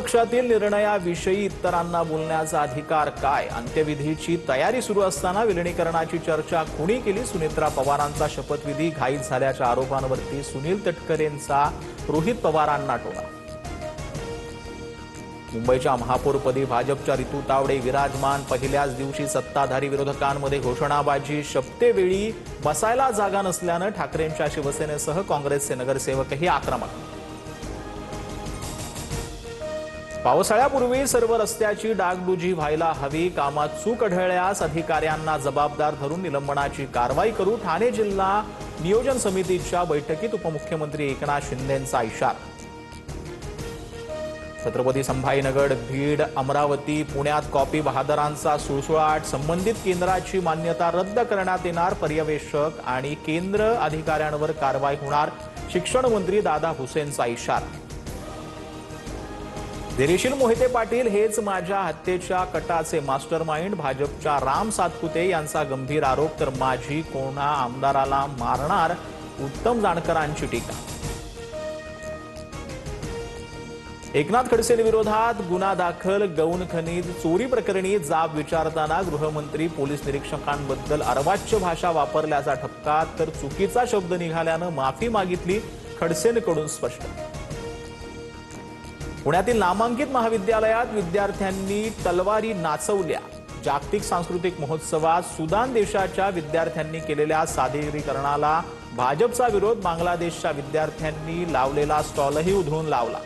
पक्षातील निर्णयाविषयी इतरांना बोलण्याचा अधिकार काय? अंत्यविधीची तयारी सुरू असताना विलिनीकरणाची चर्चा कोणी केली? सुनेत्रा पवारांचा शपथविधी घाईत झाल्याच्या आरोपांवरती सुनील तटकरेंचा रोहित पवारांना टोला। मुंबईच्या महापौरपदी भाजपच्या रितू तावडे विराजमान। पहिल्याच दिवशी सत्ताधारी विरोधकांमध्ये घोषणाबाजी। शपथेवेळी बसायला जागा नसल्याने ठाकरेंच्या शिवसेनेसह काँग्रेसचे नगरसेवकही आक्रमक। पावसाळ्यापूर्वी सर्व रस्त्याची डागडुजी व्हायला हवी। कामात चूक आढळल्यास अधिकाऱ्यांना जबाबदार धरून निलंबनाची कारवाई करू। ठाणे जिल्हा नियोजन समितीच्या बैठकीत उपमुख्यमंत्री एकनाथ शिंदेंचा इशारा। छत्रपती संभाजीनगर, बीड, अमरावती, पुण्यात कॉपी बहादरांचा सुळसुळाट। संबंधित केंद्राची मान्यता रद्द करण्यात येणार। पर्यवेक्षक आणि केंद्र अधिकाऱ्यांवर कारवाई होणार। शिक्षण मंत्री दादा भुसेंचा इशारा। धैर्यशील मोहिते पाटील हेच माझ्या हत्येच्या कटाचे मास्टरमाइंड। भाजपच्या राम सातपुते यांचा गंभीर आरोप। तर माझी कोणा आमदाराला मारणार, उत्तम जानकरांची टीका। एकनाथ खडसेंविरोधात गुन्हा दाखल। गौण खनिज चोरी प्रकरणी जाब विचारताना गृहमंत्री पोलीस निरीक्षकांबद्दल अर्वाच्य भाषा वापरल्याचा ठपका। तर चुकीचा शब्द निघाल्यानं माफी मागितली, खडसेंकडून स्पष्ट। पुण्यातील नामांकित महाविद्यालयात विद्यार्थ्यांनी तलवारी नाचवल्या। जागतिक सांस्कृतिक महोत्सवात सुदान देशाच्या विद्यार्थ्यांनी केलेल्या सादरीकरणाला भाजपचा विरोध। बांगलादेशच्या विद्यार्थ्यांनी लावलेला स्टॉलही उधळून लावला।